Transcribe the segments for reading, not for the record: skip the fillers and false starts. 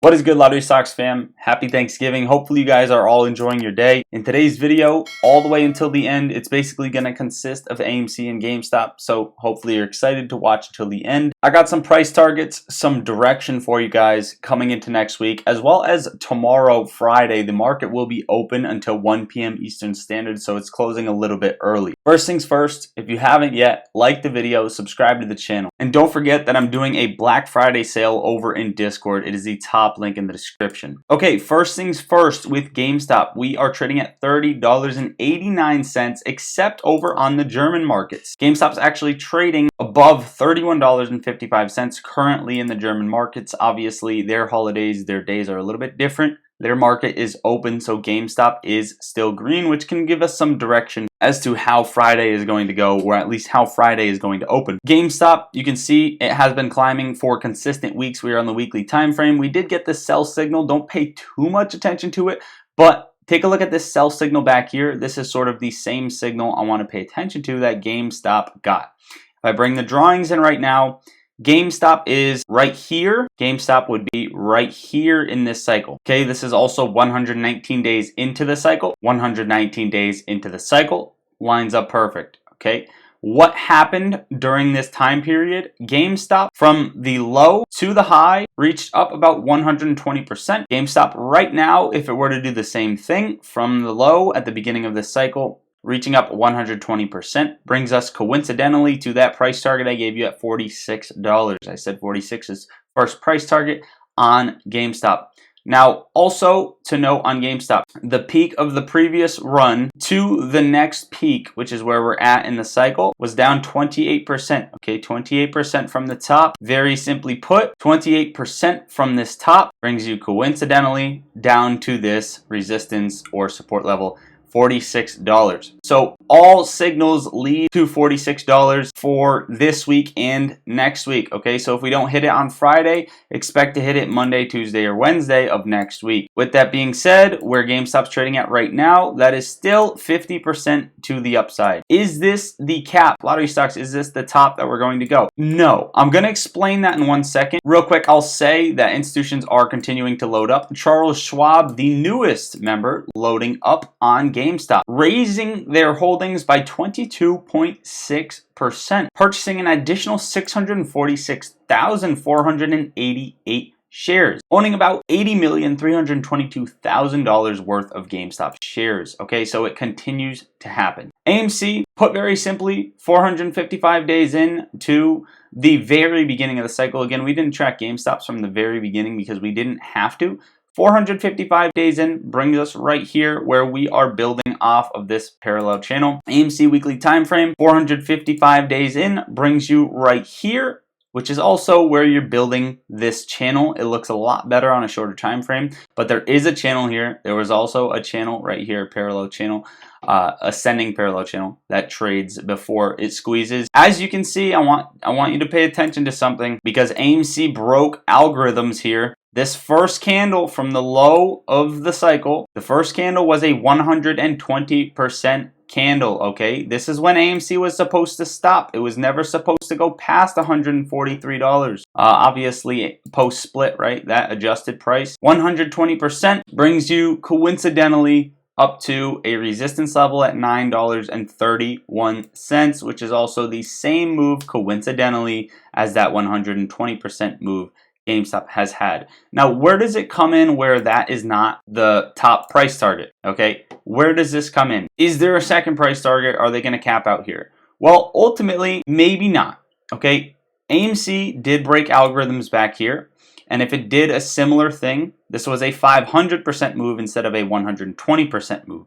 What is good, Lottery Stocks fam? Happy Thanksgiving. Hopefully you guys are all enjoying your day. In today's video, all the way until the end, it's basically going to consist of AMC and GameStop. So hopefully you're excited to watch until the end. I got some price targets, some direction for you guys coming into next week, as well as tomorrow, Friday. The market will be open until 1 p.m. Eastern Standard, so it's closing a little bit early. First things first, if you haven't yet, like the video, subscribe to the channel. And don't forget that I'm doing a Black Friday sale over in Discord. It is the top link in the description. Okay, first things first with GameStop. We are trading at $30.89, except over on the German markets. GameStop's actually trading above $31.55 currently in the German markets. Obviously, their holidays, their days are a little bit different. Their market is open, so GameStop is still green, which can give us some direction as to how Friday is going to go, or at least how Friday is going to open. GameStop, you can see it has been climbing for consistent weeks. We are on the weekly time frame. We did get the sell signal. Don't pay too much attention to it, but take a look at this sell signal back here. This is sort of the same signal I want to pay attention to that GameStop got. If I bring the drawings in right now, GameStop is right here. GameStop would be right here in this cycle. Okay, this is also 119 days into the cycle. 119 days into the cycle lines up perfect. Okay, what happened during this time period? GameStop from the low to the high reached up about 120%. GameStop right now, if it were to do the same thing from the low at the beginning of this cycle, reaching up 120%, brings us coincidentally to that price target I gave you at $46. I said 46 is first price target on GameStop. Now, also to note on GameStop, the peak of the previous run to the next peak, which is where we're at in the cycle, was down 28%. Okay, 28% from the top. Very simply put, 28% from this top brings you coincidentally down to this resistance or support level, $46. So all signals lead to $46 for this week and next week. Okay, so if we don't hit it on Friday, expect to hit it Monday, Tuesday, or Wednesday of next week. With that being said, where GameStop's trading at right now, that is still 50% to the upside. Is this the cap? Lottery Stocks, is this the top that we're going to go? No. I'm going to explain that in 1 second. Real quick, I'll say that institutions are continuing to load up. Charles Schwab, the newest member, loading up on GameStop, raising their holdings by 22.6%, purchasing an additional 646,488 shares, owning about $80,322,000 worth of GameStop shares. Okay, so it continues to happen. AMC, put very simply, 455 days in to the very beginning of the cycle. Again, we didn't track GameStops from the very beginning because we didn't have to. 455 days in brings us right here where we are building off of this parallel channel. AMC weekly time frame, 455 days in brings you right here, which is also where you're building this channel. It looks a lot better on a shorter time frame, but there is a channel here. There was also a channel right here, parallel channel, ascending parallel channel that trades before it squeezes. As you can see, I want you to pay attention to something because AMC broke algorithms here. This first candle from the low of the cycle, the first candle was a 120% candle, okay? This is when AMC was supposed to stop. It was never supposed to go past $143. Obviously, post-split, right? That adjusted price. 120% brings you coincidentally up to a resistance level at $9.31, which is also the same move coincidentally as that 120% move GameStop has had. Now, where does it come in where that is not the top price target? Okay, where does this come in? Is there a second price target? Are they going to cap out here? Well, ultimately, maybe not. Okay, AMC did break algorithms back here, and if it did a similar thing, this was a 500% move instead of a 120% move.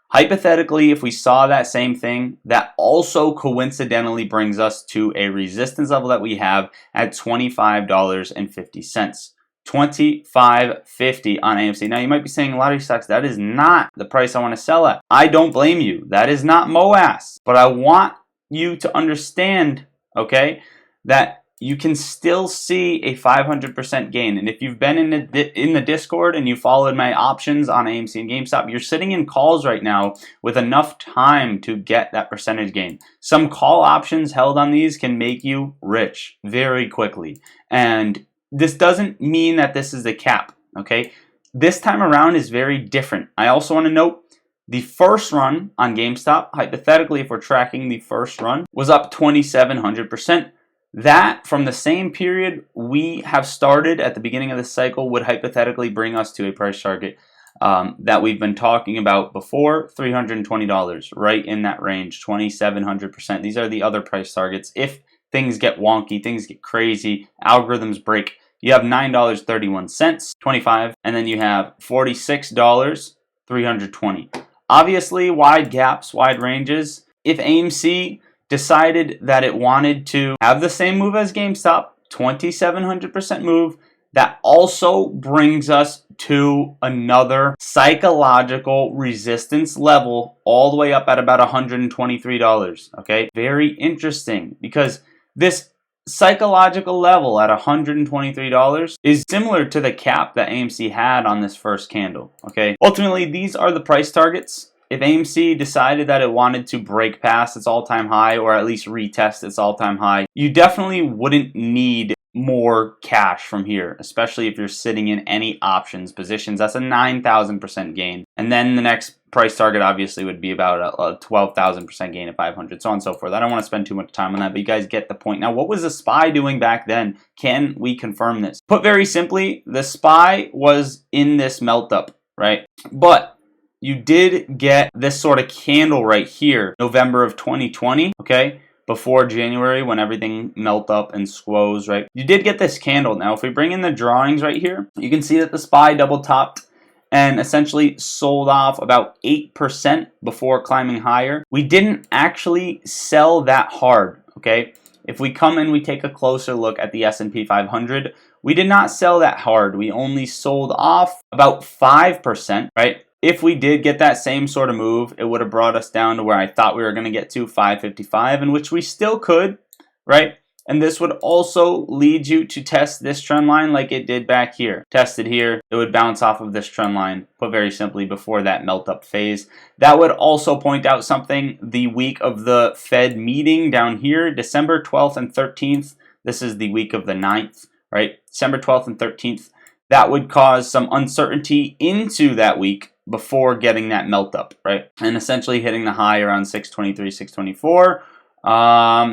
Hypothetically, if we saw that same thing, that also coincidentally brings us to a resistance level that we have at $25.50. $25.50 on AMC. Now, you might be saying, Lottery Stocks, that is not the price I want to sell at. I don't blame you. That is not MOAS. But I want you to understand, okay, that you can still see a 500% gain. And if you've been in the Discord and you followed my options on AMC and GameStop, you're sitting in calls right now with enough time to get that percentage gain. Some call options held on these can make you rich very quickly. And this doesn't mean that this is the cap. okay? This time around is very different. I also want to note the first run on GameStop, hypothetically, if we're tracking the first run, was up 2,700%. That, from the same period we have started at the beginning of the cycle, would hypothetically bring us to a price target that we've been talking about before, $320, right in that range, 2,700%. These are the other price targets. If things get wonky, things get crazy, algorithms break, you have $9.31, 25, and then you have $46, 320. Obviously, wide gaps, wide ranges. If AMC decided that it wanted to have the same move as GameStop, 2,700% move, that also brings us to another psychological resistance level all the way up at about $123, okay? Very interesting, because this psychological level at $123 is similar to the cap that AMC had on this first candle, okay? Ultimately, these are the price targets. If AMC decided that it wanted to break past its all-time high, or at least retest its all-time high, you definitely wouldn't need more cash from here, especially if you're sitting in any options positions. That's a 9,000% gain. And then the next price target obviously would be about a 12,000% gain at 500, so on and so forth. I don't want to spend too much time on that, but you guys get the point. Now, what was the SPY doing back then? Can we confirm this? Put very simply, the SPY was in this melt up, right? But you did get this sort of candle right here, November of 2020, okay? Before January, when everything melt up and squoze, right? You did get this candle. Now, if we bring in the drawings right here, you can see that the SPY double topped and essentially sold off about 8% before climbing higher. We didn't actually sell that hard, okay? If we come and we take a closer look at the S&P 500, we did not sell that hard. We only sold off about 5%, right? If we did get that same sort of move, it would have brought us down to where I thought we were going to get to, 555, in which we still could, right? And this would also lead you to test this trend line like it did back here. Tested here, it would bounce off of this trend line, put very simply, before that melt up phase. That would also point out something the week of the Fed meeting down here, December 12th and 13th. This is the week of the 9th, right? December 12th and 13th. That would cause some uncertainty into that week before getting that melt up, right? And essentially hitting the high around 623, 624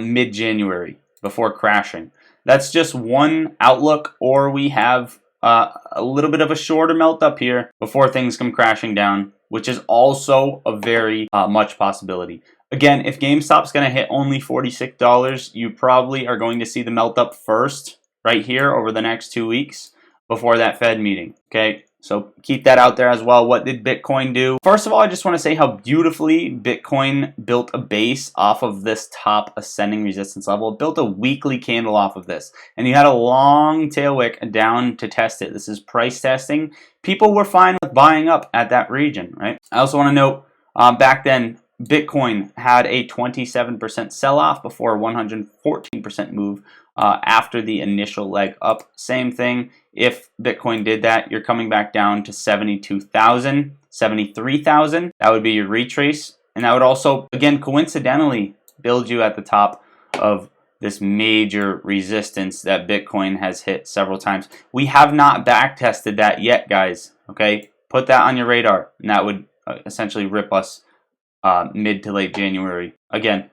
mid-January before crashing. That's just one outlook, or we have a little bit of a shorter melt up here before things come crashing down, which is also a very much possibility. Again, if GameStop's going to hit only $46, you probably are going to see the melt up first right here over the next 2 weeks before that Fed meeting, okay? So keep that out there as well. What did Bitcoin do? First of all, I just want to say how beautifully Bitcoin built a base off of this top ascending resistance level. It built a weekly candle off of this. And you had a long tail wick down to test it. This is price testing. People were fine with buying up at that region, right? I also want to note, back then, Bitcoin had a 27% sell-off before a 114% move after the initial leg up. Same thing. If Bitcoin did that, you're coming back down to 72,000, 73,000. That would be your retrace. And that would also, again, coincidentally build you at the top of this major resistance that Bitcoin has hit several times. We have not back tested that yet, guys. Okay, put that on your radar, and that would essentially rip us mid to late January. Again,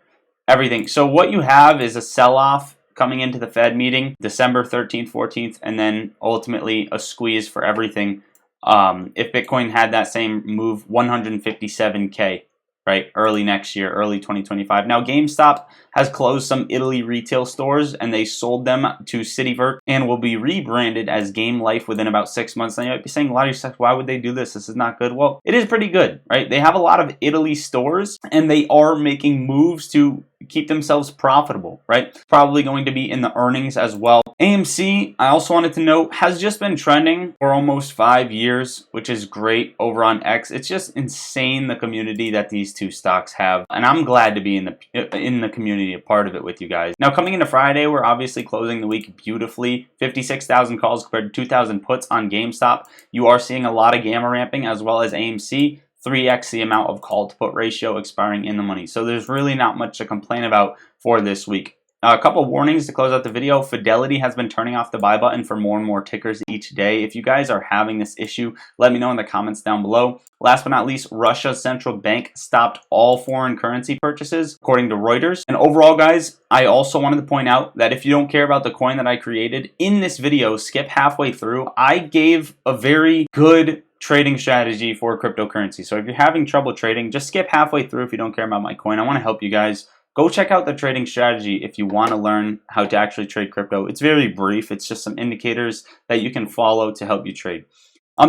everything. So what you have is a sell-off coming into the Fed meeting, December 13th, 14th, and then ultimately a squeeze for everything. If Bitcoin had that same move, 157K, right? Early next year, early 2025. Now, GameStop has closed some Italy retail stores, and they sold them to Citivert and will be rebranded as Game Life within about 6 months. Now, you might be saying, a lot of yourself, why would they do this? This is not good. Well, it is pretty good, right? They have a lot of Italy stores, and they are making moves to keep themselves profitable, right? Probably going to be in the earnings as well. AMC, I also wanted to note, has just been trending for almost 5 years, which is great over on X. It's just insane the community that these two stocks have, and I'm glad to be in the community, a part of it with you guys. Now, coming into Friday, we're obviously closing the week beautifully. 56,000 calls compared to 2,000 puts on GameStop. You are seeing a lot of gamma ramping as well as AMC. 3x the amount of call to put ratio expiring in the money. So there's really not much to complain about for this week. A couple warnings to close out the video. Fidelity has been turning off the buy button for more and more tickers each day. If you guys are having this issue, let me know in the comments down below. Last but not least, Russia's central bank stopped all foreign currency purchases, according to Reuters. And overall, guys, I also wanted to point out that if you don't care about the coin that I created, in this video, skip halfway through, I gave a very good trading strategy for cryptocurrency. So if you're having trouble trading, just skip halfway through if you don't care about my coin. I want to help you guys. Go check out the trading strategy if you want to learn how to actually trade crypto. It's very brief. It's just some indicators that you can follow to help you trade.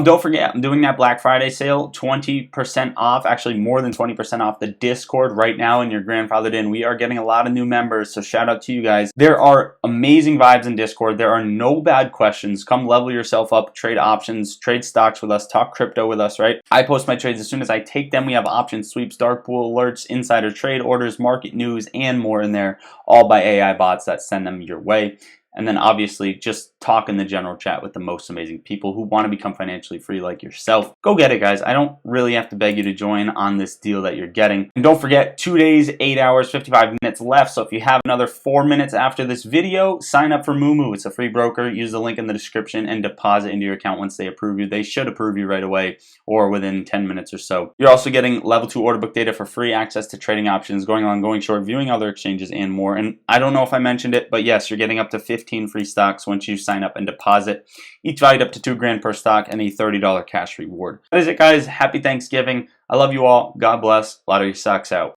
Don't forget, I'm doing that Black Friday sale, 20% off, actually more than 20% off the Discord right now, and you're grandfathered in. We are getting a lot of new members, so shout out to you guys. There are amazing vibes in Discord. There are no bad questions. Come level yourself up, trade options, trade stocks with us, talk crypto with us, right? I post my trades as soon as I take them. We have option sweeps, dark pool alerts, insider trade orders, market news, and more in there, all by AI bots that send them your way. And then obviously just talk in the general chat with the most amazing people who want to become financially free like yourself. Go get it, guys. I don't really have to beg you to join on this deal that you're getting. And don't forget, 2 days, 8 hours, 55 minutes left. So if you have another 4 minutes after this video, sign up for Moomoo. It's a free broker. Use the link in the description and deposit into your account once they approve you. They should approve you right away or within 10 minutes or so. You're also getting level 2 order book data for free, access to trading options, going long, going short, viewing other exchanges, and more. And I don't know if I mentioned it, but yes, you're getting up to 15 free stocks once you sign up and deposit, each valued up to $2 grand per stock and a $30 cash reward. That is it, guys. Happy Thanksgiving. I love you all. God bless. Lottery stocks out.